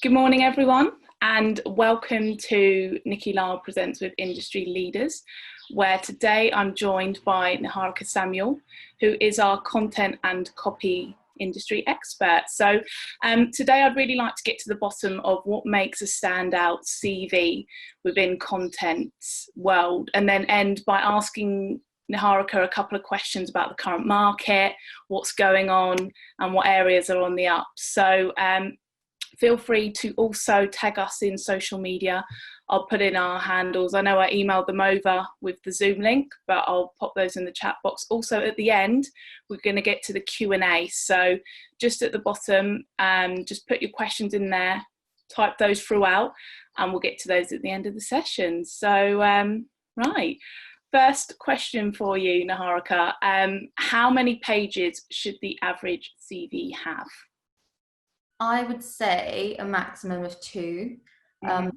Good morning, everyone, and welcome to Nikki Lyle Presents with Industry Leaders, where today I'm joined by Niharika Samuel, who is our content and copy industry expert. So today I'd really like to get to the bottom of what makes a standout CV within content world, and then end by asking Niharika a couple of questions about the current market, what's going on, and what areas are on the up. So feel free to also tag us in social media. I'll put in our handles. I know I emailed them over with the Zoom link, but I'll pop those in the chat box. Also at the end, we're going to get to the Q&A. So just at the bottom, just put your questions in there, type those throughout, and we'll get to those at the end of the session. So, right. First question for you, Niharika. How many pages should the average CV have? I would say a maximum of 2. You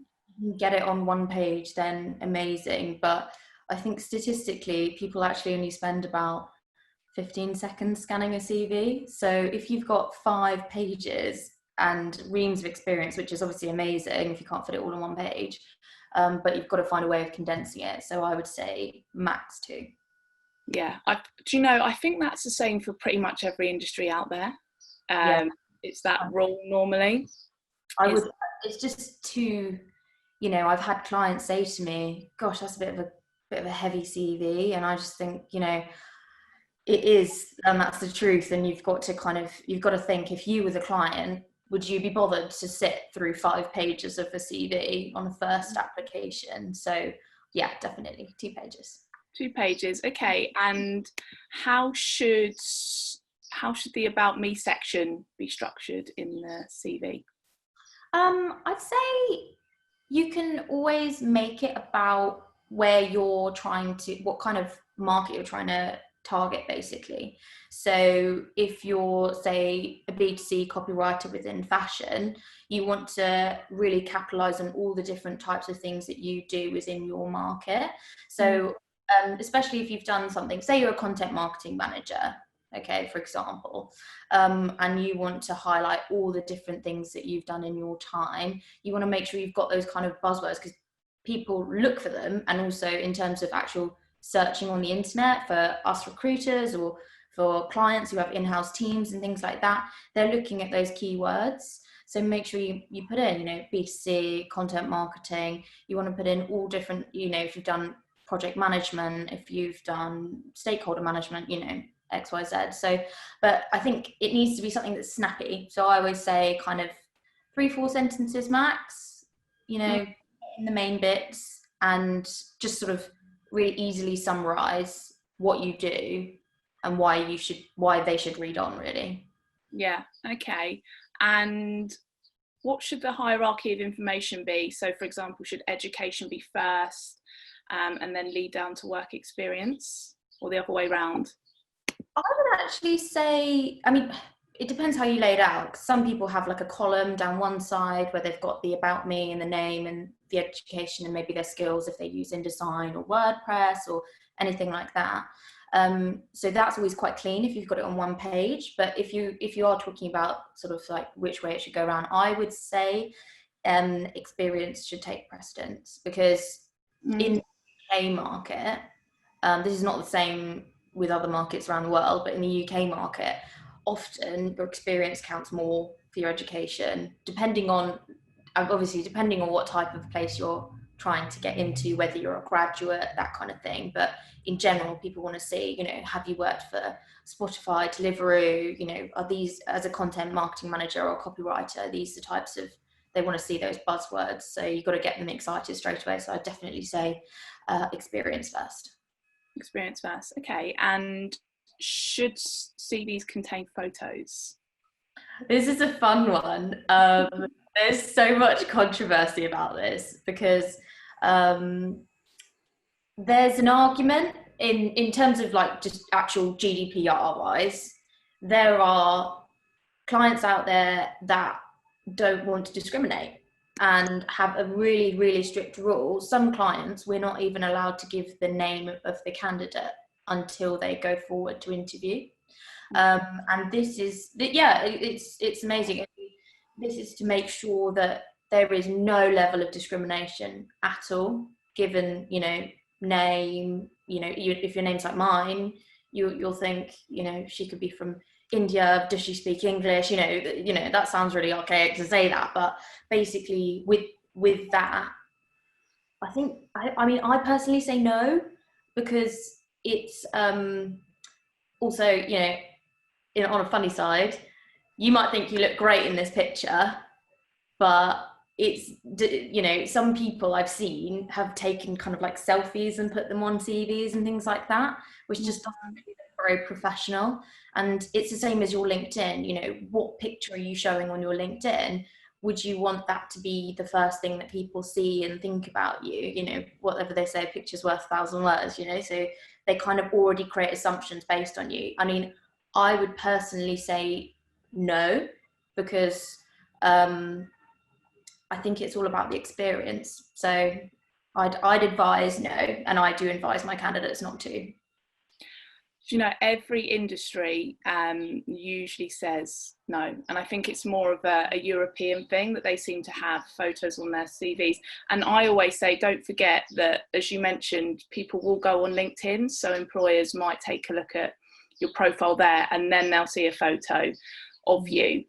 get it on one page, then amazing. But I think statistically, people actually only spend about 15 seconds scanning a CV. So if you've got 5 pages and reams of experience, which is obviously amazing if you can't fit it all on one page, but you've got to find a way of condensing it. So I would say max 2. Yeah, I think that's the same for pretty much every industry out there. It's that rule normally. It's just too, I've had clients say to me, gosh, that's a bit of a heavy CV. And I just think, it is, and that's the truth. And you've got to think, if you were the client, would you be bothered to sit through 5 pages of a CV on a first application? So yeah, definitely 2 pages. 2 pages. Okay. And how should the About Me section be structured in the CV? I'd say you can always make it about where you're what kind of market you're trying to target, basically. So if you're, say, a B2C copywriter within fashion, you want to really capitalize on all the different types of things that you do within your market. So especially if you've done something, say you're a content marketing manager, okay, for example, and you want to highlight all the different things that you've done in your time, you want to make sure you've got those kind of buzzwords, because people look for them. And also in terms of actual searching on the internet for us recruiters or for clients who have in-house teams and things like that, they're looking at those keywords. So make sure you put in, B2C, content marketing. You want to put in all different, if you've done project management, if you've done stakeholder management, XYZ. So, but I think it needs to be something that's snappy. So I always say kind of 3-4 sentences max, in the main bits, and just sort of really easily summarize what you do and why they should read on, really. Yeah. Okay. And what should the hierarchy of information be? So for example, should education be first, and then lead down to work experience, or the other way around? I would actually say, it depends how you lay it out. Some people have like a column down one side where they've got the About Me and the name and the education and maybe their skills if they use InDesign or WordPress or anything like that. So that's always quite clean if you've got it on one page. But if you are talking about sort of like which way it should go around, I would say experience should take precedence, because in the UK market, this is not the same with other markets around the world, but in the UK market, often your experience counts more for your education, depending on what type of place you're trying to get into, whether you're a graduate, that kind of thing. But in general, people want to see, have you worked for Spotify, Deliveroo, are these, as a content marketing manager or copywriter, these the types of, they want to see those buzzwords. So you've got to get them excited straight away. So I'd definitely say experience first. Experience first. Okay. And should CVs contain photos? This is a fun one. There's so much controversy about this, because there's an argument in terms of like just actual GDPR wise. There are clients out there that don't want to discriminate and have a really, really strict rule. Some clients, we're not even allowed to give the name of the candidate until they go forward to interview. And this is, it's amazing. this is to make sure that there is no level of discrimination at all, given, you know, name, you know, if your name's like mine, you'll think, you know, she could be from India, does she speak English? You know, that sounds really archaic to say that, but basically with that, I think, I mean, I personally say no, because it's also, you know, on a funny side, you might think you look great in this picture, but it's, you know, some people I've seen have taken kind of like selfies and put them on CVs and things like that, which just doesn't really look very professional. And it's the same as your LinkedIn. You know, what picture are you showing on your LinkedIn? Would you want that to be the first thing that people see and think about you? You know, whatever they say, a picture's worth 1,000 words, you know, so they kind of already create assumptions based on you. I mean, I would personally say no, because I think it's all about the experience. So I'd advise no, and I do advise my candidates not to. You know, every industry usually says no, and I think it's more of a European thing, that they seem to have photos on their CVs. And I always say, don't forget that, as you mentioned, people will go on LinkedIn, so employers might take a look at your profile there, and then they'll see a photo of you.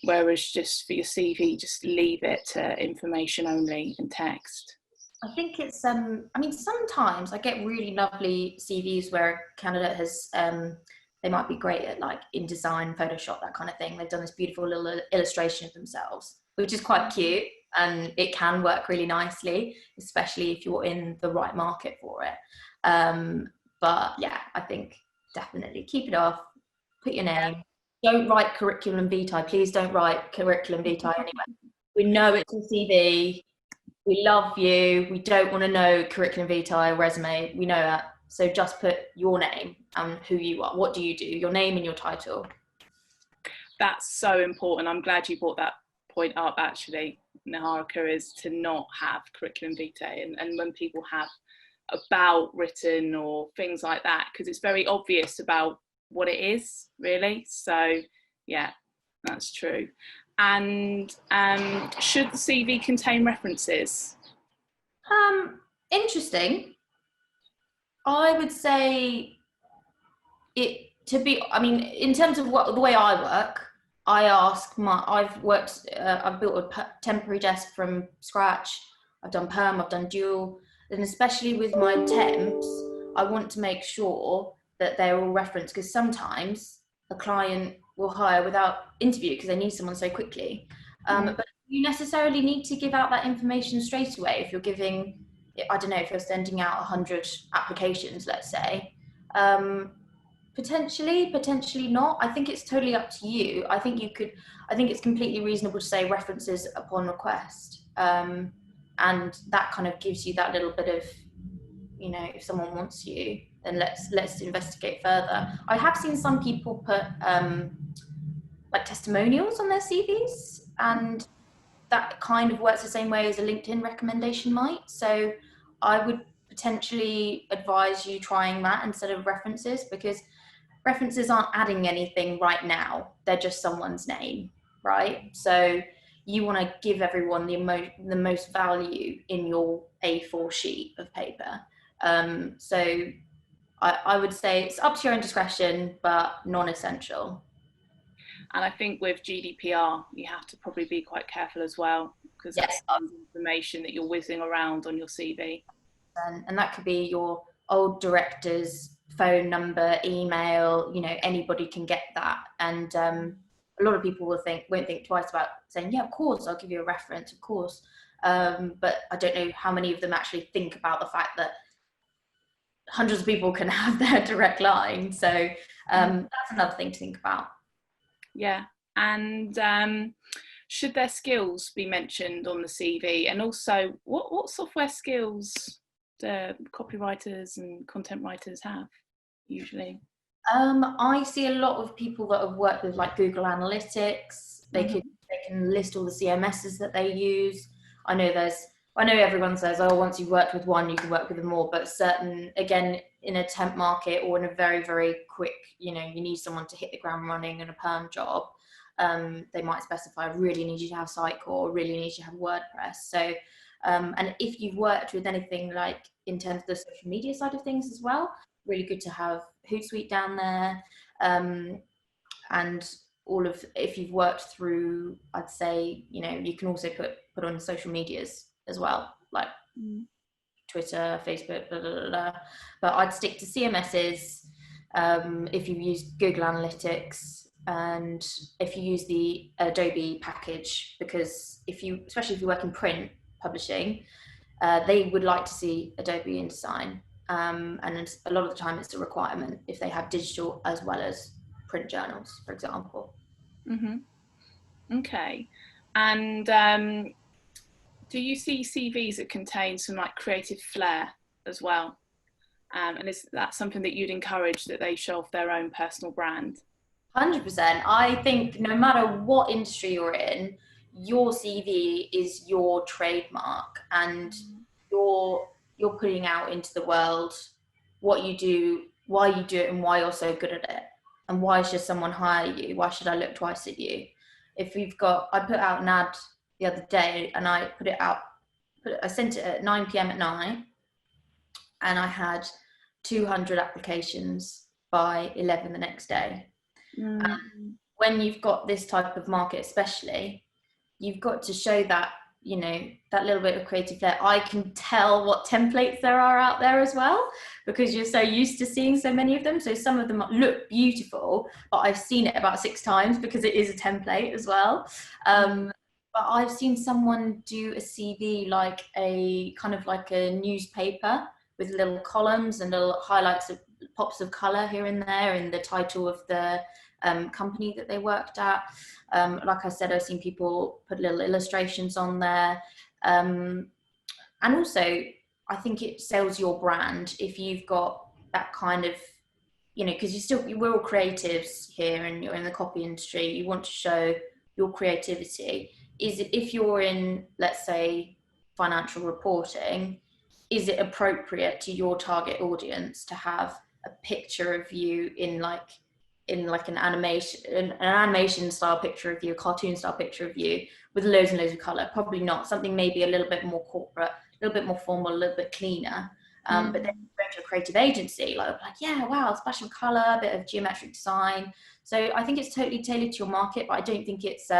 Whereas just for your CV, just leave it to information only and text. I think it's, I mean, sometimes I get really lovely CVs where a candidate has, they might be great at like InDesign, Photoshop, that kind of thing. They've done this beautiful little illustration of themselves, which is quite cute, and it can work really nicely, especially if you're in the right market for it. But yeah, I think definitely keep it off, put your name. Don't write curriculum vitae. Please don't write curriculum vitae anyway. We know it's a CV. We love you. We don't want to know curriculum vitae, resume. We know that. So just put your name and who you are. What do you do? Your name and your title. That's so important. I'm glad you brought that point up, actually, Niharika, is to not have curriculum vitae. And when people have about written or things like that, because it's very obvious about what it is, really. So yeah, that's true. And should the CV contain references? Interesting. I would say it to be, I mean, in terms of the way I work, I've built a temporary desk from scratch. I've done perm, I've done dual, and especially with my temps, I want to make sure that they're all referenced, because sometimes a client will hire without interview because they need someone so quickly. But you necessarily need to give out that information straight away. If you're giving, I don't know, if you're sending out 100 applications, let's say, potentially not. I think it's totally up to you. I think it's completely reasonable to say references upon request. And that kind of gives you that little bit of, you know, if someone wants you, then let's investigate further. I have seen some people put like testimonials on their CVs, and that kind of works the same way as a LinkedIn recommendation might. So I would potentially advise you trying that instead of references, because references aren't adding anything right now. They're just someone's name, right? So you want to give everyone the most value in your A4 sheet of paper. So I would say it's up to your own discretion, but non-essential. And I think with GDPR, you have to probably be quite careful as well, because that's information that you're whizzing around on your CV. And that could be your old director's phone number, email, you know, anybody can get that. And a lot of people won't think twice about saying, yeah, of course, I'll give you a reference, of course. But I don't know how many of them actually think about the fact that hundreds of people can have their direct line. So that's another thing to think about. Yeah. And should their skills be mentioned on the CV? And also, what software skills do copywriters and content writers have usually? I see a lot of people that have worked with like Google Analytics. They can list all the CMSs that they use. I know everyone says, oh, once you've worked with one, you can work with them more. But again, in a temp market or in a very, very quick, you know, you need someone to hit the ground running in a perm job. they might specify really need you to have Sitecore or really need you to have WordPress. So and if you've worked with anything like in terms of the social media side of things as well, really good to have Hootsuite down there. And all of, if you've worked through, I'd say, you know, you can also put on social medias as well, like Twitter, Facebook, blah, blah, blah, blah. But I'd stick to CMSs. If you use Google Analytics, and if you use the Adobe package, because especially if you work in print publishing, they would like to see Adobe InDesign. And a lot of the time it's a requirement if they have digital as well as print journals, for example. Okay. And do you see CVs that contain some like creative flair as well? And is that something that you'd encourage, that they show off their own personal brand? 100%. I think no matter what industry you're in, your CV is your trademark, and you're putting out into the world what you do, why you do it, and why you're so good at it, and why should someone hire you? Why should I look twice at you? If you've got, I put out an ad the other day, and I put it out. I sent it at 9 p.m. at night, and I had 200 applications by 11 the next day. When you've got this type of market, especially, you've got to show that, you know, that little bit of creative flair. I can tell what templates there are out there as well, because you're so used to seeing so many of them. So some of them look beautiful, but I've seen it about 6 times because it is a template as well. But I've seen someone do a CV like a kind of like a newspaper with little columns and little highlights of pops of color here and there, and the title of the company that they worked at. Like I said, I've seen people put little illustrations on there. And also, I think it sells your brand if you've got that kind of, you know, because we're all creatives here and you're in the copy industry. You want to show your creativity. If you're in, let's say, financial reporting, is it appropriate to your target audience to have a picture of you in an animation style picture of you, a cartoon style picture of you with loads and loads of color? Probably not. Something maybe a little bit more corporate, a little bit more formal, a little bit cleaner. But then you go to a creative agency, like yeah, wow, splash of color, a bit of geometric design. So I think it's totally tailored to your market, but I don't think it's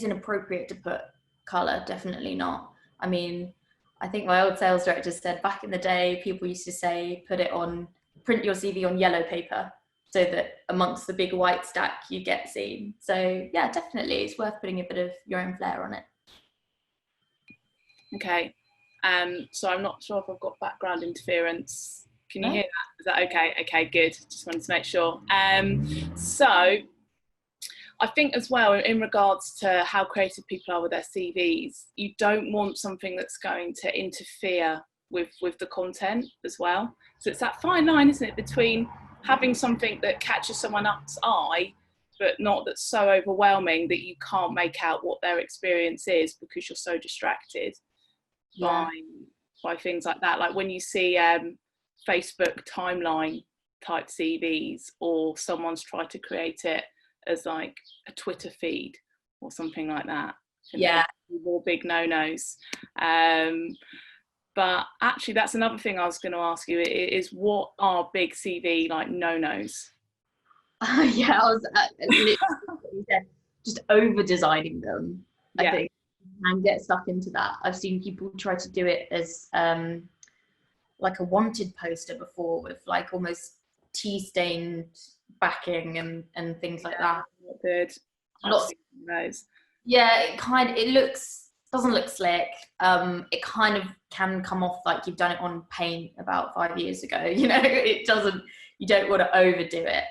inappropriate to put color. Definitely not. I mean, I think my old sales director said back in the day, people used to say, print your CV on yellow paper, so that amongst the big white stack you get seen. So yeah, definitely it's worth putting a bit of your own flair on it. Okay. So I'm not sure if I've got background interference. Can you hear that? Is that okay? Okay, good. Just wanted to make sure. So I think as well, in regards to how creative people are with their CVs, you don't want something that's going to interfere with the content as well. So it's that fine line, isn't it, between having something that catches someone up's eye, but not that's so overwhelming that you can't make out what their experience is because you're so distracted by things like that. Like when you see Facebook timeline type CVs, or someone's tried to create it as like a Twitter feed or something like that. Yeah. More big no-nos. But actually, that's another thing I was going to ask you is what are big CV like no-nos? Yeah, I was literally just over designing them. I think, and get stuck into that. I've seen people try to do it as like a wanted poster before, with like almost tea stained backing and things like that. Good. Lots of those. Yeah, it doesn't look slick. It kind of can come off like you've done it on paint about 5 years ago. You know, it doesn't. You don't want to overdo it.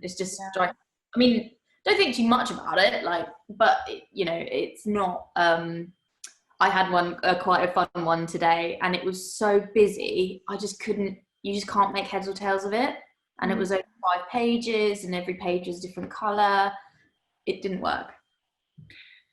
It's just. I mean, don't think too much about it. But you know, it's not. I had quite a fun one today, and it was so busy. I just couldn't. You just can't make heads or tails of it. And it was over 5 pages, and every page was different color. It didn't work.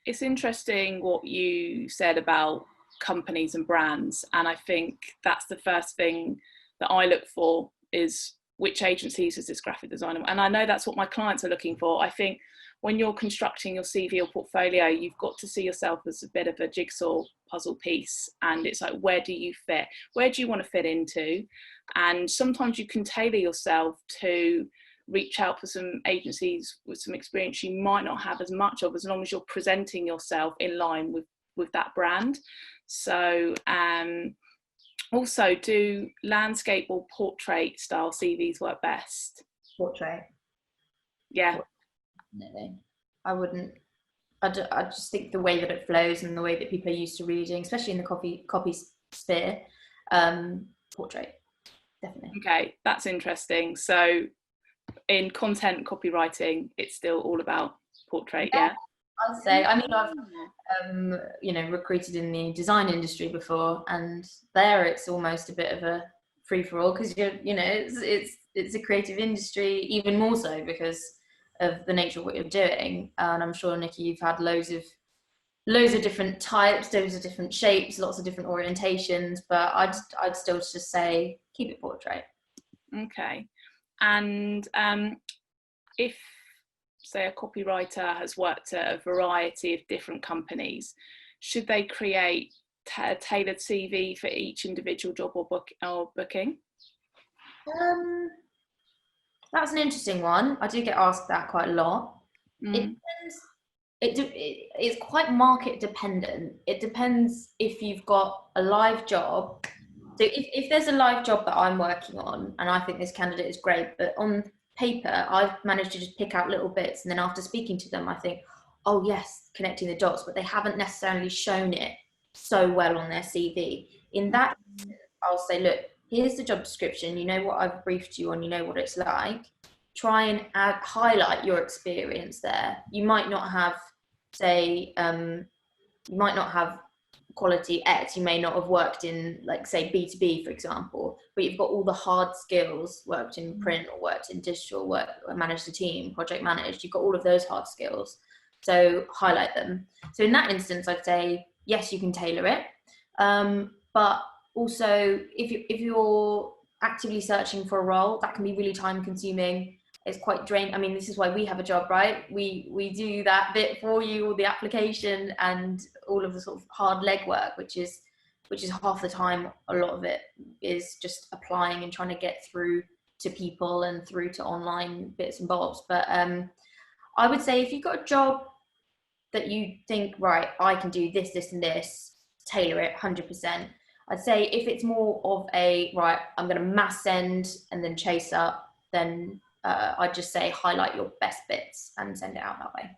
It's interesting what you said about companies and brands, and I think that's the first thing that I look for is which agencies is this graphic designer? And I know that's what my clients are looking for. I think when you're constructing your CV or portfolio, you've got to see yourself as a bit of a jigsaw puzzle piece. And it's like, where do you fit? Where do you want to fit into? And sometimes you can tailor yourself to reach out for some agencies with some experience you might not have as much of, as long as you're presenting yourself in line with that brand. So also, do landscape or portrait style CVs work best? Portrait. Yeah. Definitely. I just think the way that it flows and the way that people are used to reading, especially in the copy sphere, portrait, definitely. Okay, that's interesting. So in content copywriting, it's still all about portrait, yeah? I'd say. I mean, I've recruited in the design industry before, and there it's almost a bit of a free for all, because it's a creative industry, even more so because of the nature of what you're doing. And I'm sure, Nikki, you've had loads of different types, loads of different shapes, lots of different orientations, but I'd still just say keep it portrait. Okay. And if, say, a copywriter has worked at a variety of different companies, should they create a tailored CV for each individual job or booking? That's an interesting one. I do get asked that quite a lot. It depends. It's quite market dependent. It depends if you've got a live job. So if there's a live job that I'm working on and I think this candidate is great, but on paper I've managed to just pick out little bits, and then after speaking to them I think, oh yes, connecting the dots, but they haven't necessarily shown it so well on their CV. In that, I'll say, look, here's the job description, you know what I've briefed you on, you know what it's like. Try and highlight your experience there. You might not have, say, quality X, you may not have worked in, like, say, B2B, for example, but you've got all the hard skills, worked in print or worked in digital, managed a team, project managed, you've got all of those hard skills. So highlight them. So in that instance, I'd say, yes, you can tailor it. But also, if you're actively searching for a role, that can be really time consuming. It's quite draining. I mean, this is why we have a job, right? We do that bit for you, all the application and all of the sort of hard legwork, which is half the time. A lot of it is just applying and trying to get through to people and through to online bits and bobs. But I would say if you've got a job that you think, right, I can do this, this, and this, tailor it 100%. I'd say if it's more of a, right, I'm going to mass send and then chase up, then I'd just say highlight your best bits and send it out that way.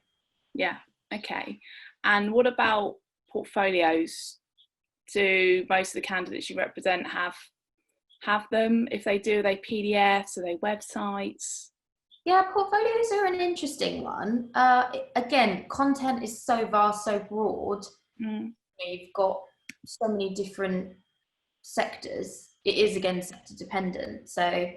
Yeah, okay. And what about portfolios? Do most of the candidates you represent have them? If they do, are they PDFs? Are they websites? Yeah, portfolios are an interesting one. Again, content is so vast, so broad. You've got so many different sectors. It is, again, sector dependent. So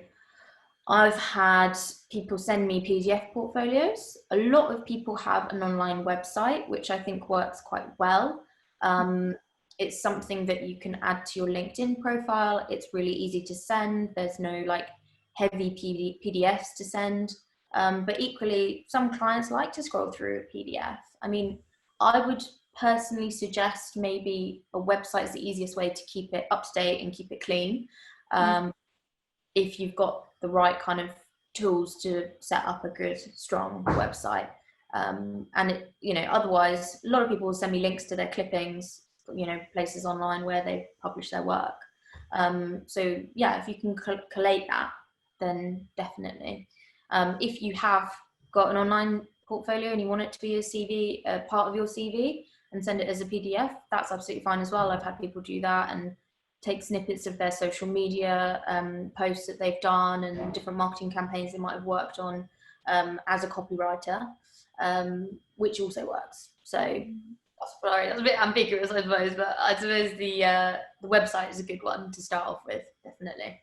I've had people send me PDF portfolios. A lot of people have an online website, which I think works quite well. It's something that you can add to your LinkedIn profile. It's really easy to send. There's no like heavy PDFs to send. But equally, some clients like to scroll through a PDF. I mean, I would personally suggest maybe a website is the easiest way to keep it up to date and keep it clean. If you've got the right kind of tools to set up a good, strong website. And it, otherwise, a lot of people will send me links to their clippings, places online where they publish their work. So yeah, if you can collate that, then definitely. If you have got an online portfolio and you want it to be a CV, a part of your CV, and send it as a PDF, that's absolutely fine as well. I've had people do that and take snippets of their social media posts that they've done and different marketing campaigns they might have worked on as a copywriter, which also works. So that's a bit ambiguous, I suppose, but I suppose the website is a good one to start off with, definitely.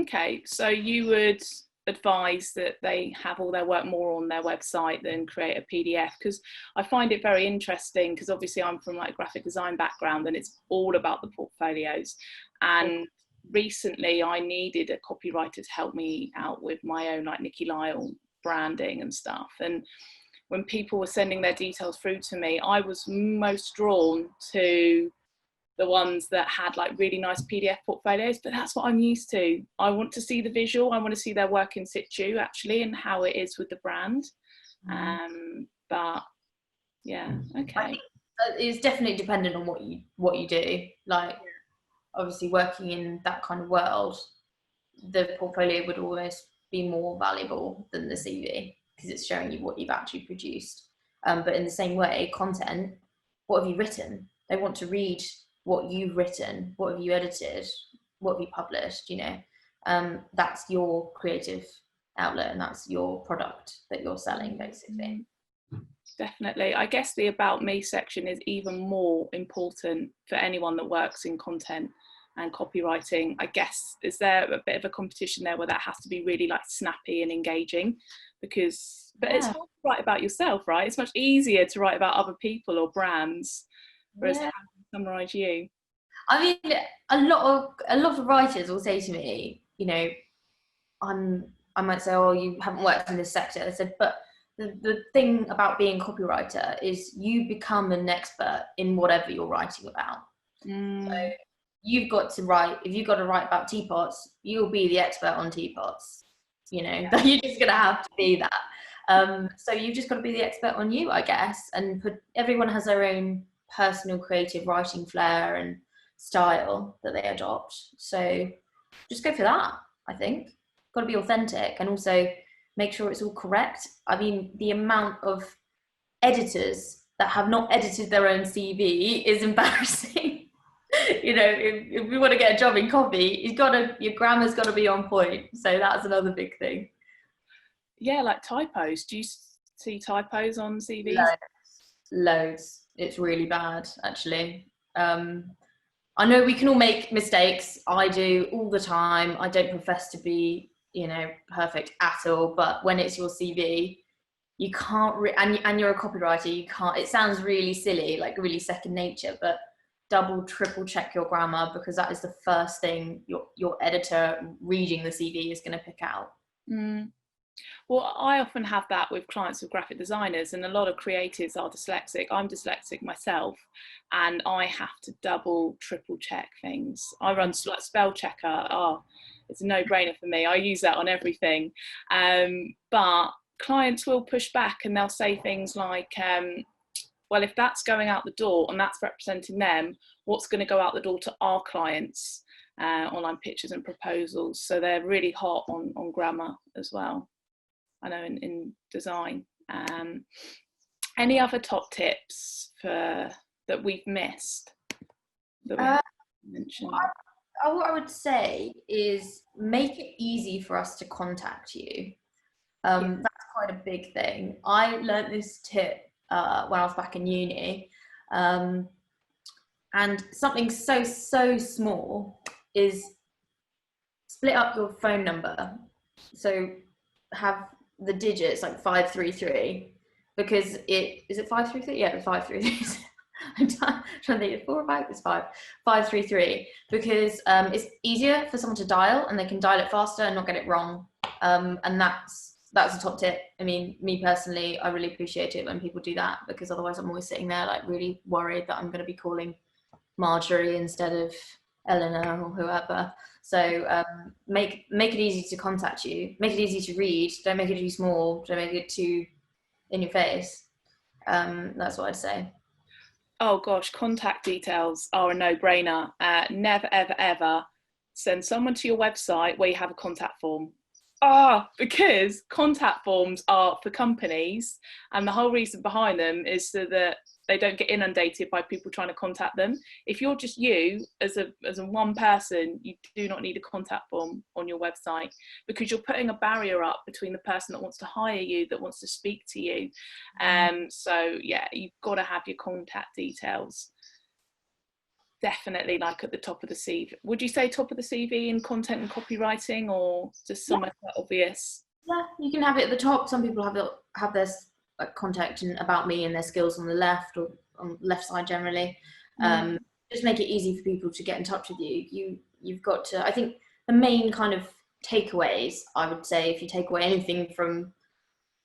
Okay, so you would advise that they have all their work more on their website than create a PDF? Because I find it very interesting, because obviously I'm from like a graphic design background and it's all about the portfolios, and recently I needed a copywriter to help me out with my own like Nikki Lyle branding and stuff, and when people were sending their details through to me, I was most drawn to the ones that had like really nice PDF portfolios, but that's what I'm used to. I want to see the visual, I want to see their work in situ actually and how it is with the brand. But yeah, okay. I think it's definitely dependent on what you do. Like, obviously working in that kind of world, the portfolio would almost be more valuable than the CV because it's showing you what you've actually produced. But in the same way, content, what have you written? They want to read what you've written, what have you edited, what have you published, you know. That's your creative outlet and that's your product that you're selling, basically. Definitely. I guess the about me section is even more important for anyone that works in content and copywriting. I guess, is there a bit of a competition there where that has to be really like snappy and engaging? But it's hard to write about yourself, right? It's much easier to write about other people or brands, whereas how to summarize you. I mean, a lot of writers will say to me, you know, I might say, oh, you haven't worked in this sector. I said, but the thing about being a copywriter is you become an expert in whatever you're writing about. So you've got to write, if you've got to write about teapots, you'll be the expert on teapots, you know. You're just going to have to be that. So you've just got to be the expert on you, I guess, and everyone has their own personal creative writing flair and style that they adopt. So just go for that, I think. Got to be authentic and also make sure it's all correct. I mean, the amount of editors that have not edited their own CV is embarrassing. You know, if we want to get a job in copy, your grammar's got to be on point. So that's another big thing. Yeah, like typos. Do you see typos on CVs? Loads. It's really bad, actually. I know we can all make mistakes. I do all the time. I don't profess to be, you know, perfect at all. But when it's your CV, you can't, and you're a copywriter, you can't, it sounds really silly, like really second nature, but double, triple check your grammar because that is the first thing your editor reading the CV is going to pick out. Well, I often have that with clients with graphic designers, and a lot of creatives are dyslexic. I'm dyslexic myself, and I have to double, triple check things. I run like spell checker. It's a no-brainer for me. I use that on everything. But clients will push back and they'll say things like, well, if that's going out the door and that's representing them, what's going to go out the door to our clients? Online pictures and proposals. So they're really hot on grammar as well. I know in design. Any other top tips that we've missed that we haven't mentioned? What I would say is make it easy for us to contact you. That's quite a big thing. I learned this tip when I was back in uni. And something so small is split up your phone number. So have the digits like 533 because is it 533? Yeah, it's 533. I'm trying to think it's 4 or 5. It's 533 because it's easier for someone to dial and they can dial it faster and not get it wrong. And that's a top tip. I mean, me personally, I really appreciate it when people do that because otherwise I'm always sitting there like really worried that I'm going to be calling Marjorie instead of Eleanor or whoever. So make it easy to contact you. Make it easy to read. Don't make it too small. Don't make it too in your face. That's what I'd say. Oh gosh, contact details are a no-brainer. Never, ever, ever send someone to your website where you have a contact form. Because contact forms are for companies, and the whole reason behind them is so that they don't get inundated by people trying to contact them. If you're just you as a one person, you do not need a contact form on your website because you're putting a barrier up between the person that wants to hire you, that wants to speak to you. So yeah, you've got to have your contact details. Definitely like at the top of the CV. Would you say top of the CV in content and copywriting, or just somewhere quite obvious? Yeah, you can have it at the top. Some people have their contact and about me and their skills on the left or on the left side generally. Just make it easy for people to get in touch with you. you've got to, I think the main kind of takeaways, I would say, if you take away anything from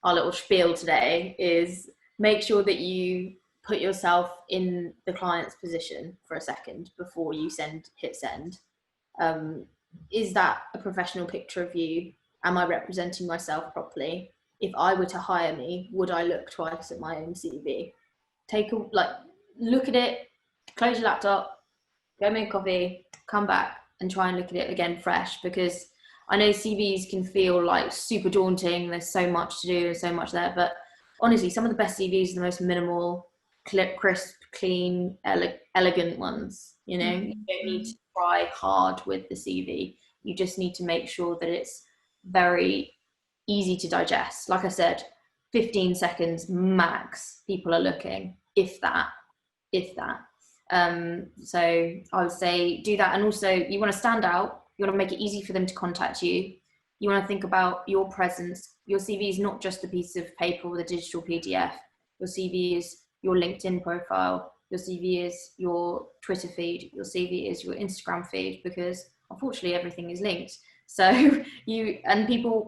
our little spiel today, is make sure that you put yourself in the client's position for a second before you hit send. Is that a professional picture of you? Am I representing myself properly? If I were to hire me, would I look twice at my own CV? Look at it, close your laptop, go make coffee, come back and try and look at it again fresh, because I know CVs can feel like super daunting. There's so much to do and so much there, but honestly, some of the best CVs are the most minimal, crisp, clean, elegant ones. You know, you don't need to try hard with the CV. You just need to make sure that it's very easy to digest. Like I said, 15 seconds max people are looking, if that. So I would say do that. And also, you want to stand out. You want to make it easy for them to contact you. You want to think about your presence. Your CV is not just a piece of paper with a digital PDF. Your CV is your LinkedIn profile. Your CV is your Twitter feed. Your CV is your Instagram feed, because unfortunately everything is linked. So people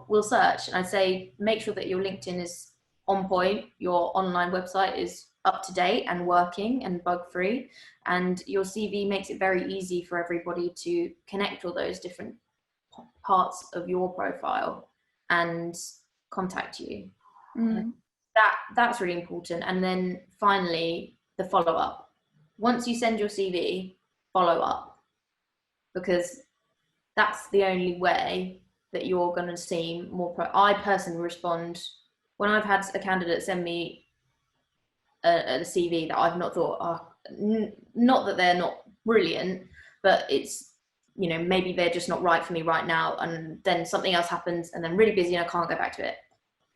will search. And I'd say make sure that your LinkedIn is on point. Your online website is up to date and working and bug free. And your CV makes it very easy for everybody to connect all those different parts of your profile and contact you. That's really important. And then finally, the follow-up. Once you send your CV, follow up, because that's the only way that you're going to seem more I personally respond when I've had a candidate send me a CV that I've not thought, not that they're not brilliant, but it's, you know, maybe they're just not right for me right now, and then something else happens and I'm really busy and I can't go back to it.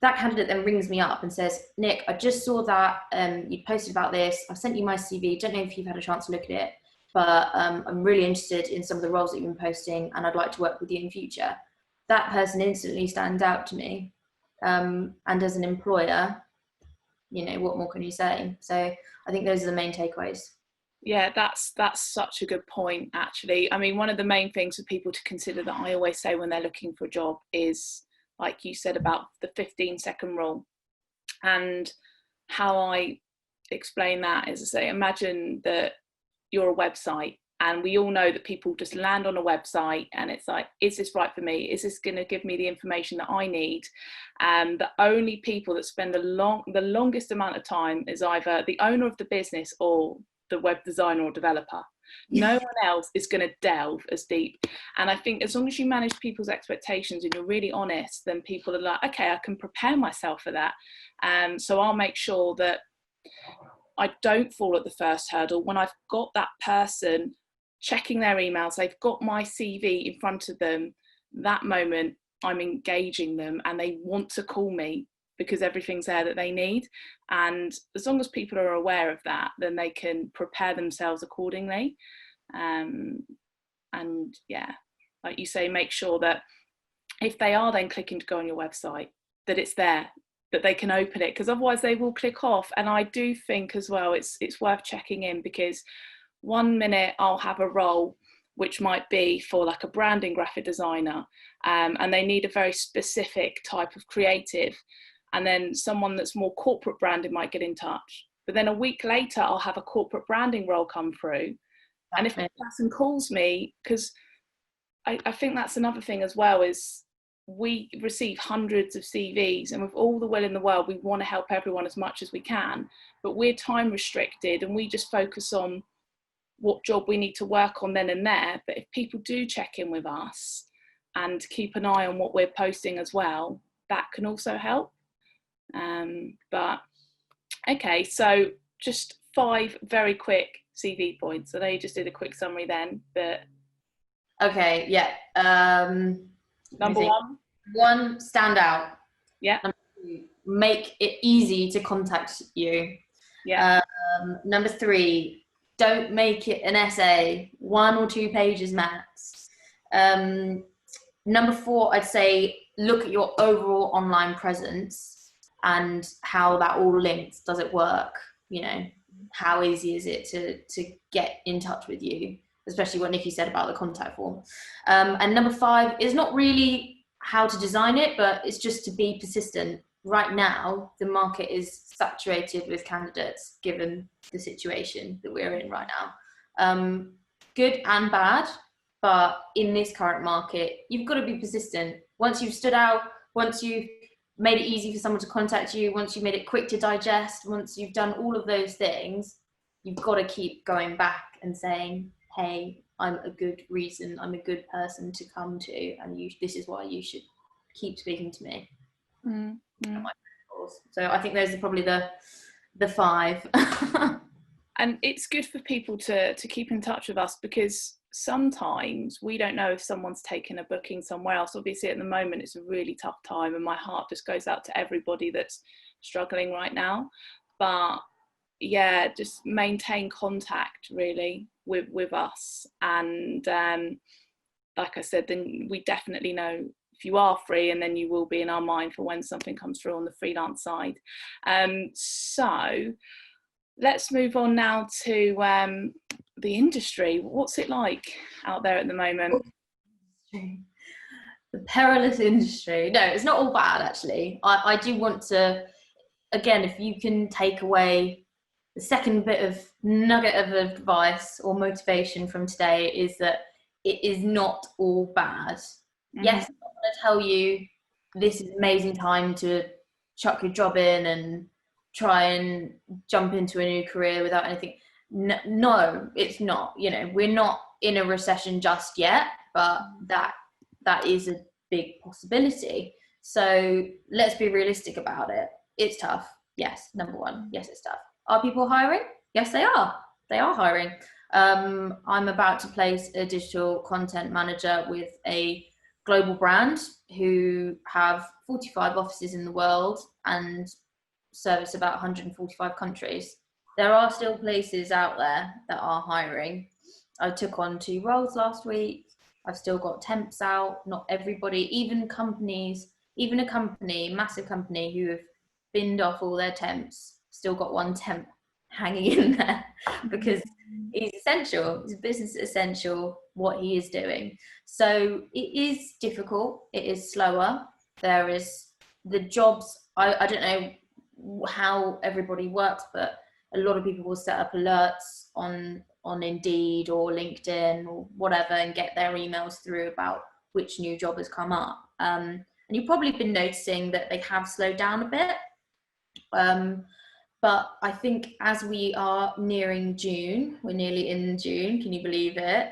That candidate then rings me up and says, Nick, I just saw that you posted about this. I've sent you my CV. Don't know if you've had a chance to look at it, but I'm really interested in some of the roles that you've been posting and I'd like to work with you in future. That person instantly stands out to me. And as an employer, you know, what more can you say? So I think those are the main takeaways. Yeah, that's such a good point, actually. I mean, one of the main things for people to consider that I always say when they're looking for a job is, like you said, about the 15-second rule. And how I explain that is to say, imagine that you're a website, and we all know that people just land on a website and it's like, is this right for me? Is this going to give me the information that I need? And the only people that spend the longest amount of time is either the owner of the business or the web designer or developer. No one else is going to delve as deep. And I think as long as you manage people's expectations and you're really honest, then people are like, okay, I can prepare myself for that. So I'll make sure that I don't fall at the first hurdle. When I've got that person checking their emails, they've got my CV in front of them, that moment I'm engaging them and they want to call me because everything's there that they need. And as long as people are aware of that, then they can prepare themselves accordingly. And yeah, like you say, make sure that if they are then clicking to go on your website, that it's there, that they can open it, because otherwise they will click off. And I do think as well, it's worth checking in, because one minute I'll have a role which might be for like a branding graphic designer, and they need a very specific type of creative. And then someone that's more corporate branding might get in touch. But then a week later, I'll have a corporate branding role come through. And if the person calls me, because I think that's another thing as well, is we receive hundreds of CVs, and with all the will in the world, we want to help everyone as much as we can, but we're time restricted and we just focus on what job we need to work on then and there. But if people do check in with us and keep an eye on what we're posting as well, that can also help. But okay, so just 5 very quick CV points. I know you just did a quick summary then, but okay, yeah. Number 1, stand out. Yeah. Number 2, make it easy to contact you. Yeah. Number 3, don't make it an essay, 1 or 2 pages max. Number 4, I'd say look at your overall online presence and how that all links. Does it work? You know, how easy is it to get in touch with you? especially what Nikki said about the contact form. And number 5 is not really how to design it, but it's just to be persistent. Right now, the market is saturated with candidates, given the situation that we're in right now. Good and bad, but in this current market, you've got to be persistent. Once you've stood out, once you've made it easy for someone to contact you, once you've made it quick to digest, once you've done all of those things, you've got to keep going back and saying, hey, I'm a good reason, I'm a good person to come to, and this is why you should keep speaking to me. Mm-hmm. So I think those are probably the 5. And it's good for people to keep in touch with us, because sometimes we don't know if someone's taken a booking somewhere else. Obviously at the moment it's a really tough time, and my heart just goes out to everybody that's struggling right now. But yeah, just maintain contact really with us, and like I said, then we definitely know if you are free, and then you will be in our mind for when something comes through on the freelance side. So let's move on now to the industry. What's it like out there at the moment? The perilous industry. No, it's not all bad actually. I do want to, again, if you can take away the second bit of nugget of advice or motivation from today, is that it is not all bad. Mm-hmm. Yes, I'm going to tell you this is an amazing time to chuck your job in and try and jump into a new career without anything. No, it's not. You know, we're not in a recession just yet, but that is a big possibility. So let's be realistic about it. It's tough. Yes, number 1. Yes, it's tough. Are people hiring? Yes, they are. They are hiring. I'm about to place a digital content manager with a global brand who have 45 offices in the world and service about 145 countries. There are still places out there that are hiring. I took on 2 roles last week. I've still got temps out. Not everybody, even a company, massive company who have binned off all their temps, still got 1 temp hanging in there because he's essential. His business is essential, what he is doing. So it is difficult. It is slower. There is the jobs. I don't know how everybody works, but a lot of people will set up alerts on Indeed or LinkedIn or whatever and get their emails through about which new job has come up. And you've probably been noticing that they have slowed down a bit. But I think as we are nearing June, we're nearly in June, can you believe it?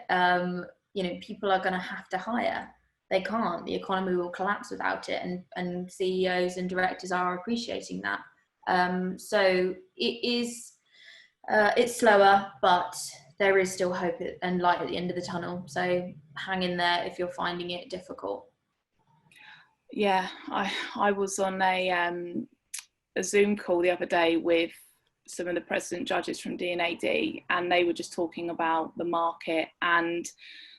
You know, people are going to have to hire. They can't. The economy will collapse without it, and CEOs and directors are appreciating that. So it is, it's slower, but there is still hope and light at the end of the tunnel. So hang in there if you're finding it difficult. Yeah, I was on a Zoom call the other day with some of the president judges from D&AD, and they were just talking about the market, and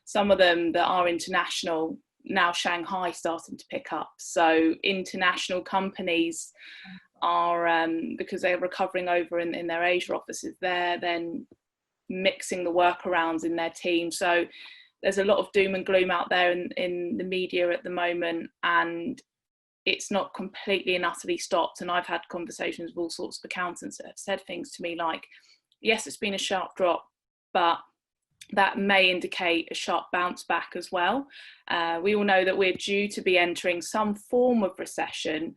some of them that are international, now Shanghai starting to pick up. So international companies are, because they're recovering over in their Asia offices, they're then mixing the workarounds in their team. So there's a lot of doom and gloom out there in the media at the moment, and it's not completely and utterly stopped. And I've had conversations with all sorts of accountants that have said things to me like, yes, it's been a sharp drop, but that may indicate a sharp bounce back as well. We all know that we're due to be entering some form of recession,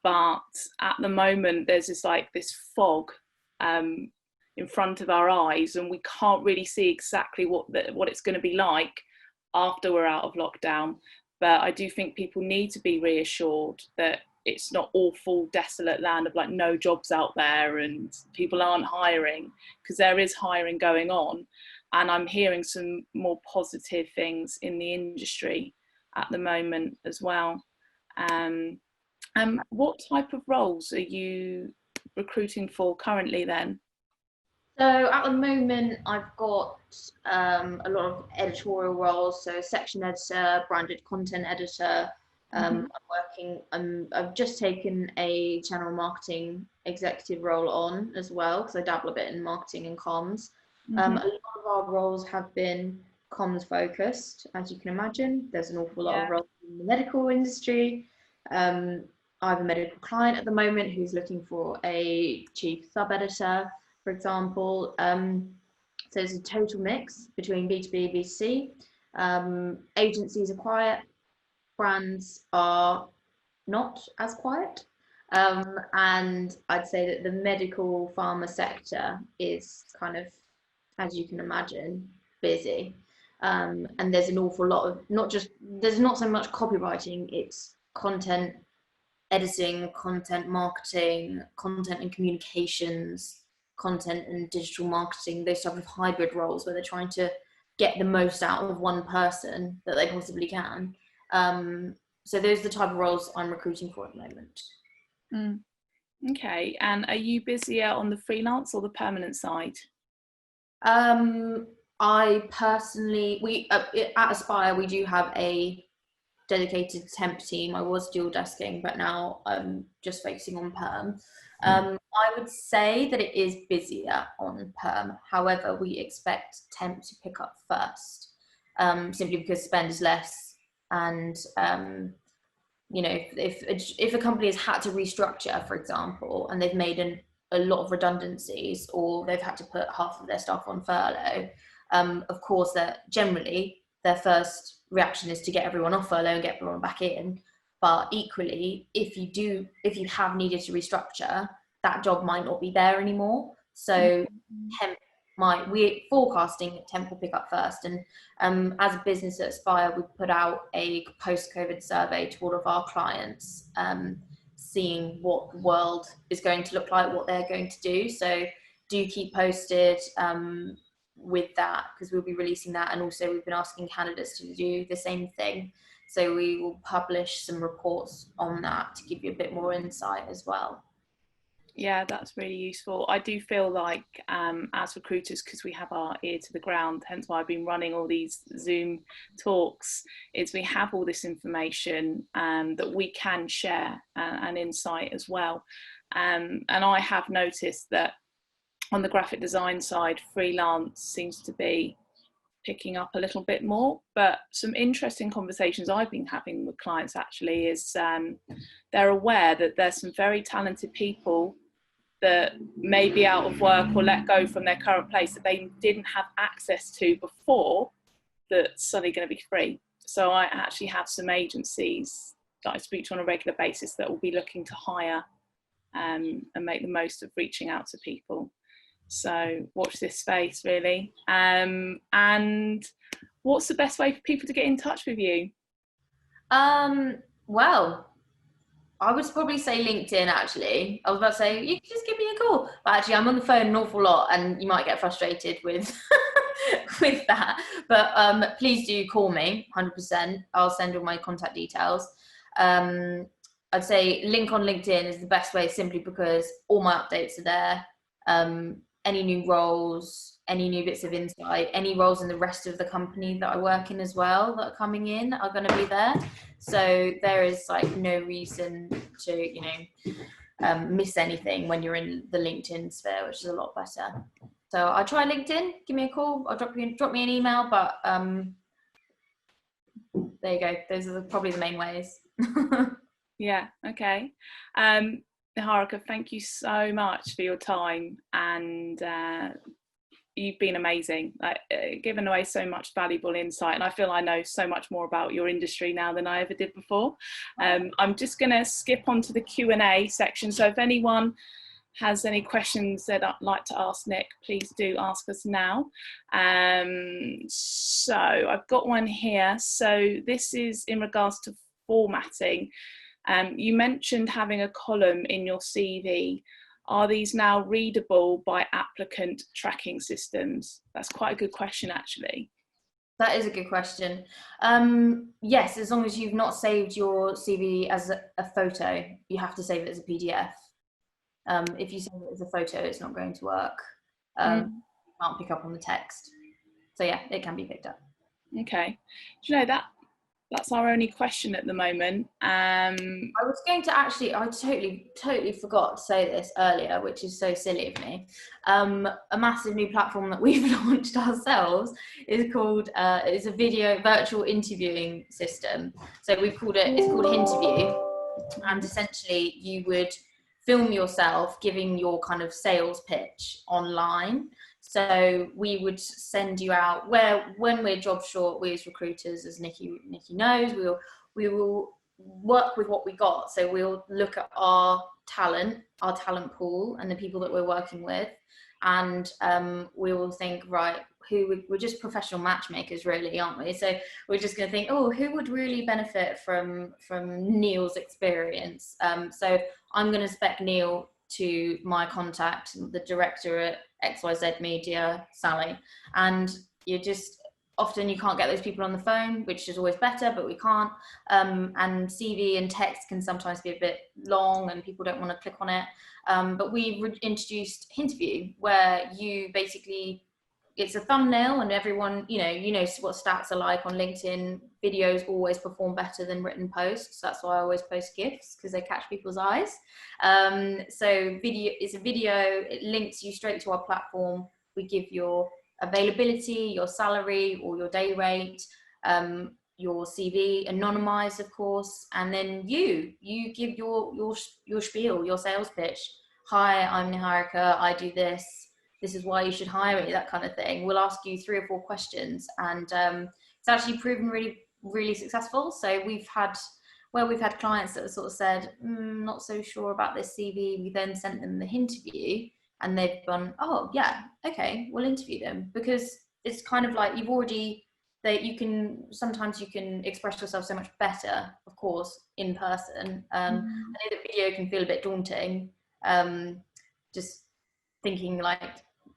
but at the moment there's this fog in front of our eyes, and we can't really see exactly what it's going to be like after we're out of lockdown. But I do think people need to be reassured that it's not awful, desolate land of like no jobs out there and people aren't hiring, because there is hiring going on. And I'm hearing some more positive things in the industry at the moment as well. What type of roles are you recruiting for currently then? So at the moment, I've got a lot of editorial roles. So section editor, branded content editor. I've just taken a channel marketing executive role on as well, because I dabble a bit in marketing and comms. A lot of our roles have been comms focused, as you can imagine. There's an awful lot of roles in the medical industry. I have a medical client at the moment who's looking for a chief sub-editor, for example. So it's a total mix between B2B, B2C. Agencies are quiet, brands are not as quiet. And I'd say that the medical pharma sector is kind of, as you can imagine, busy. And there's an awful lot of, there's not so much copywriting, it's content editing, content marketing, content and communications, content and digital marketing, those type of hybrid roles where they're trying to get the most out of one person that they possibly can. So those are the type of roles I'm recruiting for at the moment. Okay, and are you busier on the freelance or the permanent side? I personally, at Aspire, we do have a dedicated temp team. I was dual desking, but now I'm just focusing on perm. I would say that it is busier on perm. However, we expect temp to pick up first, simply because spend is less. And, you know, if a company has had to restructure, for example, and they've made a lot of redundancies, or they've had to put half of their staff on furlough, of course, that generally their first reaction is to get everyone off furlough and get everyone back in. But equally, if you have needed to restructure, that job might not be there anymore. So we're forecasting temp will pick up first. And as a business at Aspire, we put out a post-COVID survey to all of our clients, seeing what the world is going to look like, what they're going to do. So do keep posted with that, because we'll be releasing that. And also we've been asking candidates to do the same thing. So we will publish some reports on that to give you a bit more insight as well. Yeah, that's really useful. I do feel like as recruiters, because we have our ear to the ground, hence why I've been running all these Zoom talks, is we have all this information that we can share and insight as well. And I have noticed that on the graphic design side, freelance seems to be picking up a little bit more. But some interesting conversations I've been having with clients actually is they're aware that there's some very talented people that may be out of work or let go from their current place that they didn't have access to before, that's suddenly going to be free. So I actually have some agencies that I speak to on a regular basis that will be looking to hire and make the most of reaching out to people. So watch this space, really. And what's the best way for people to get in touch with you? Well, I would probably say LinkedIn, actually. I was about to say, you can just give me a call. But actually, I'm on the phone an awful lot, and you might get frustrated with with that. But please do call me, 100%. I'll send all my contact details. I'd say link on LinkedIn is the best way, simply because all my updates are there. Any new roles, any new bits of insight, any roles in the rest of the company that I work in as well that are coming in are going to be there. So there is like no reason to, you know, miss anything when you're in the LinkedIn sphere, which is a lot better. So I try LinkedIn, give me a call, I'll drop me an email, but there you go. Those are probably the main ways. Yeah, okay. Niharika, thank you so much for your time, and you've been amazing, giving away so much valuable insight, and I feel I know so much more about your industry now than I ever did before. I'm just going to skip on to the Q&A section, so if anyone has any questions that I'd like to ask Nick, please do ask us now. So I've got one here. So this is in regards to formatting. You mentioned having a column in your CV. Are these now readable by applicant tracking systems? That's quite a good question, actually. That is a good question. Yes, as long as you've not saved your CV as a photo, you have to save it as a PDF. If you save it as a photo, it's not going to work. You can't pick up on the text. So yeah, it can be picked up. Okay. Do you know that that's our only question at the moment. I was going to actually, I totally forgot to say this earlier, which is so silly of me. A massive new platform that we've launched ourselves is called, it's a virtual interviewing system. So it's called Hinterview. And essentially you would film yourself giving your kind of sales pitch online. So we would send you out when we're job short, we as recruiters, as Nikki knows, we will work with what we got. So we'll look at our talent pool and the people that we're working with. And we will think, right, we're just professional matchmakers really, aren't we? So we're just going to think, oh, who would really benefit from Neil's experience? So I'm going to spec Neil to my contact, the director at XYZ Media, Sally. And often you can't get those people on the phone, which is always better, but we can't. And CV and text can sometimes be a bit long and people don't want to click on it. But we introduced Hinterview, where you basically, it's a thumbnail and everyone, you know what stats are like on LinkedIn. Videos always perform better than written posts. That's why I always post GIFs, because they catch people's eyes. So video is a video, it links you straight to our platform. We give your availability, your salary or your day rate, your CV, anonymized of course, and then you give your spiel, your sales pitch. Hi, I'm Niharika, I do this is why you should hire me, that kind of thing. We'll ask you 3 or 4 questions, and it's actually proven really, really successful. So we've had clients that have sort of said, not so sure about this CV. We then sent them the interview, and they've gone, oh yeah, okay, we'll interview them, because it's kind of like sometimes you can express yourself so much better, of course, in person. I know the video can feel a bit daunting, just thinking like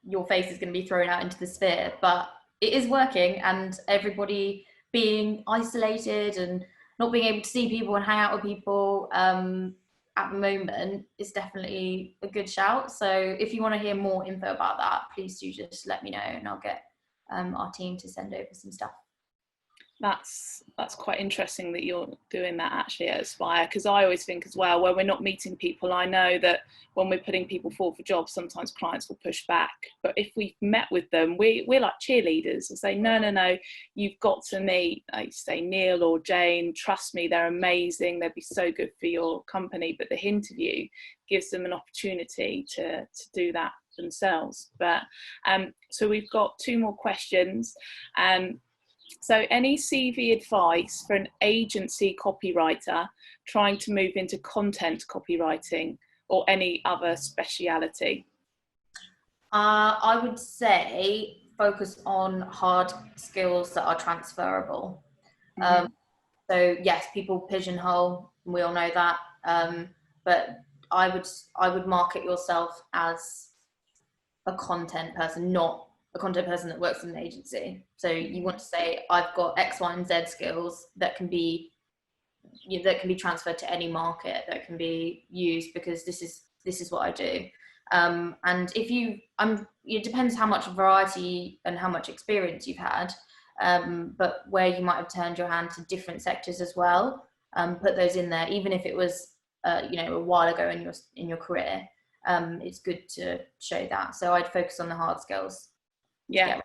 your face is going to be thrown out into the sphere, but it is working, and everybody being isolated and not being able to see people and hang out with people at the moment is definitely a good shout. So if you want to hear more info about that, please do just let me know, and I'll get our team to send over some stuff. That's quite interesting that you're doing that actually at Aspire, because I always think as well, when we're not meeting people, I know that when we're putting people forward for jobs, sometimes clients will push back, but if we've met with them, we're like cheerleaders and say, no, you've got to meet, like say, Neil or Jane, trust me, they're amazing, they'd be so good for your company. But the interview gives them an opportunity to do that themselves. But so we've got 2 more questions. So any CV advice for an agency copywriter trying to move into content copywriting or any other speciality? I would say focus on hard skills that are transferable. So yes, people pigeonhole, we all know that, but I would market yourself as a content person, not a content person that works in an agency. So you want to say, I've got X, Y, and Z skills that can be transferred to any market, that can be used, because this is what I do. And it depends how much variety and how much experience you've had, but where you might have turned your hand to different sectors as well. Put those in there, even if it was a while ago in your career. It's good to show that. So I'd focus on the hard skills. Yeah.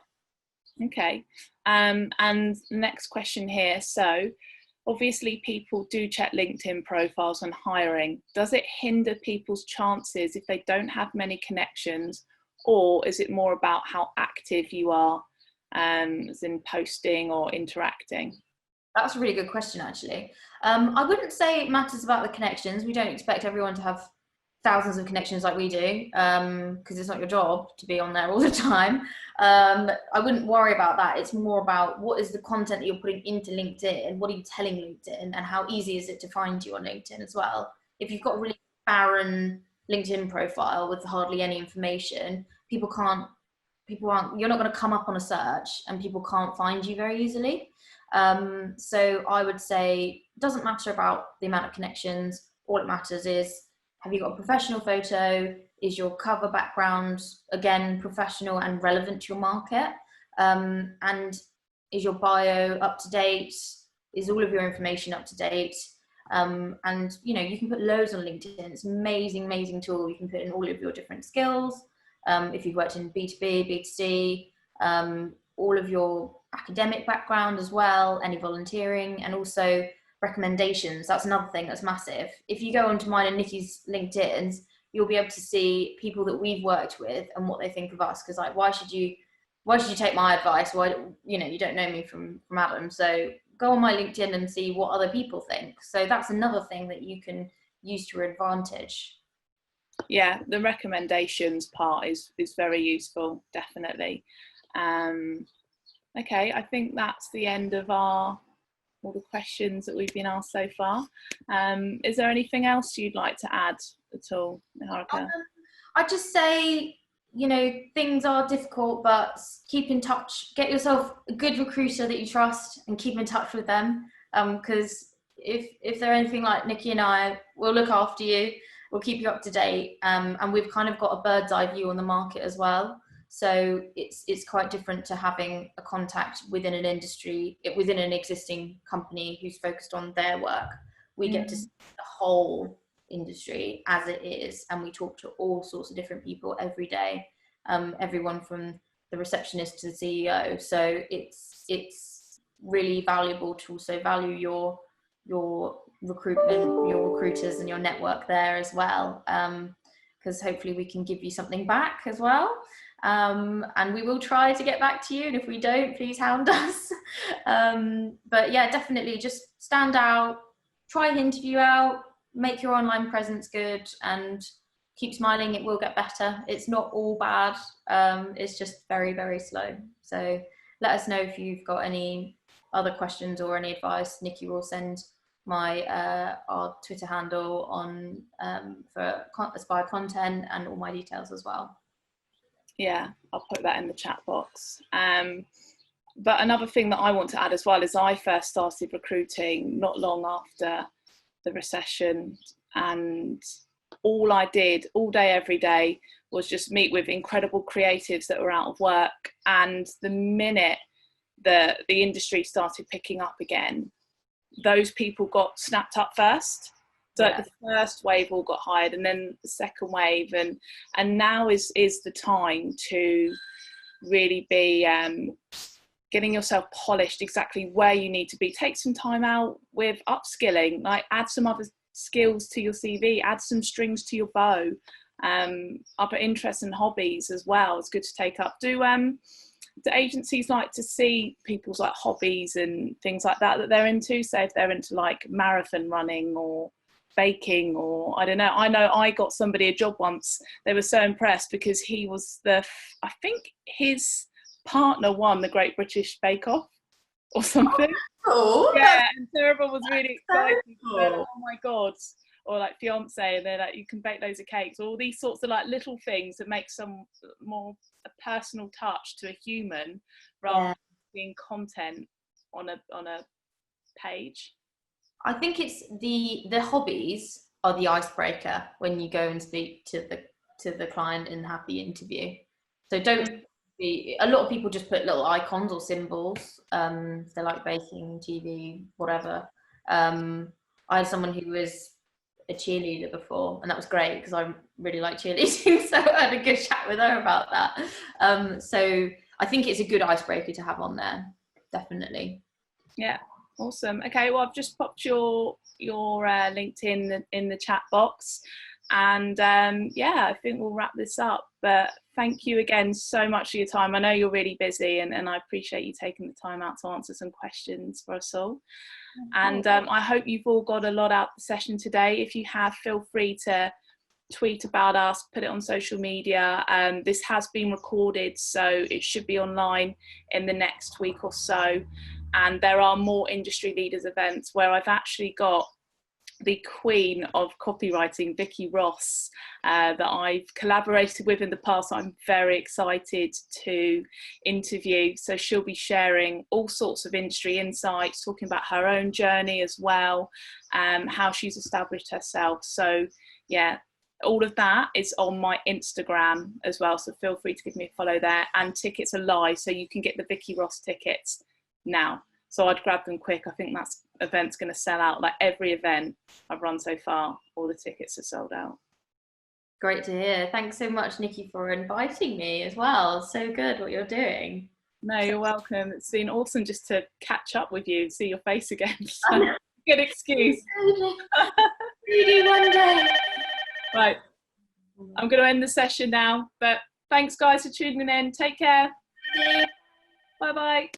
Okay. And next question here. So obviously people do check LinkedIn profiles when hiring. Does it hinder people's chances if they don't have many connections, or is it more about how active you are, as in posting or interacting? That's a really good question, actually. I wouldn't say it matters about the connections. We don't expect everyone to have thousands of connections like we do, because it's not your job to be on there all the time. I wouldn't worry about that. It's more about what is the content that you're putting into LinkedIn, what are you telling LinkedIn, and how easy is it to find you on LinkedIn as well. If you've got a really barren LinkedIn profile with hardly any information, you're not going to come up on a search, and people can't find you very easily. So I would say it doesn't matter about the amount of connections. All it matters is, have you got a professional photo? Is your cover background, again, professional and relevant to your market? And is your bio up to date? is all of your information up to date. And you can put loads on LinkedIn. It's an amazing tool. You can put in all of your different skills. If you've worked in B2B, B2C, all of your academic background as well, any volunteering, and also recommendations. That's another thing that's massive. If you go onto mine and Nikki's LinkedIn's, you'll be able to see people that we've worked with and what they think of us. Because like, why should you take my advice? Why, you don't know me from Adam. So go on my LinkedIn and see what other people think. So that's another thing that you can use to your advantage. Yeah, the recommendations part is very useful, definitely. Okay, I think that's the end of all the questions that we've been asked so far. Is there anything else you'd like to add at all, Niharika? I'd just say, things are difficult, but keep in touch. Get yourself a good recruiter that you trust and keep in touch with them. Because if they're anything like Nikki and I, we'll look after you. We'll keep you up to date. And we've kind of got a bird's eye view on the market as well. So it's quite different to having a contact within an industry, within an existing company who's focused on their work. We get to see the whole industry as it is, and we talk to all sorts of different people every day, everyone from the receptionist to the CEO. So it's really valuable to also value your recruitment, your recruiters and your network there as well, because hopefully we can give you something back as well. And we will try to get back to you, and if we don't, please hound us. But yeah, definitely just stand out, try the interview out, make your online presence good, and keep smiling. It will get better. It's not all bad. It's just very, very slow. So let us know if you've got any other questions or any advice. Nikki will send our Twitter handle on for Aspire content and all my details as well. Yeah, I'll put that in the chat box. But another thing that I want to add as well is I first started recruiting not long after the recession, and all I did all day, every day was just meet with incredible creatives that were out of work. And the minute that the industry started picking up again, those people got snapped up first. So the first wave all got hired, and then the second wave, and now is the time to really be getting yourself polished exactly where you need to be. Take some time out with upskilling, like add some other skills to your CV, add some strings to your bow, other interests and hobbies as well. It's good to take up. Do agencies like to see people's like hobbies and things like that they're into? Say if they're into like marathon running or baking, or I don't know. I know I got somebody a job once. They were so impressed because he was I think his partner won the Great British Bake Off or something. Oh, cool. Yeah, and so everyone was really excited. Cool. Like, oh my god. Or like fiance, and they're like, you can bake loads of cakes. All these sorts of like little things that make some more a personal touch to a human rather than being content on a page. I think it's the hobbies are the icebreaker when you go and speak to the client and have the interview. So don't be. A lot of people just put little icons or symbols. They like baking, TV, whatever. I had someone who was a cheerleader before, and that was great because I really like cheerleading, so I had a good chat with her about that. So I think it's a good icebreaker to have on there, definitely. Yeah, awesome. Okay, well, I've just popped your LinkedIn in the chat box, and yeah, I think we'll wrap this up. But thank you again so much for your time. I know you're really busy, and I appreciate you taking the time out to answer some questions for us all. And I hope you've all got a lot out of the session today. If you have, feel free to tweet about us, put it on social media. This has been recorded, so it should be online in the next week or so. And there are more industry leaders events where I've actually got the queen of copywriting, Vicky Ross, that I've collaborated with in the past. I'm very excited to interview. So she'll be sharing all sorts of industry insights, talking about her own journey as well, how she's established herself. So yeah, all of that is on my Instagram as well. So feel free to give me a follow there. And tickets are live, so you can get the Vicky Ross tickets now. So I'd grab them quick. I think that event's going to sell out. Like every event I've run so far, all the tickets are sold out. Great to hear. Thanks so much, Nikki, for inviting me as well. So good what you're doing. No, you're welcome. It's been awesome just to catch up with you, see your face again. So, good excuse. Maybe one day. Right, I'm going to end the session now, but thanks guys for tuning in. Take care. Bye bye.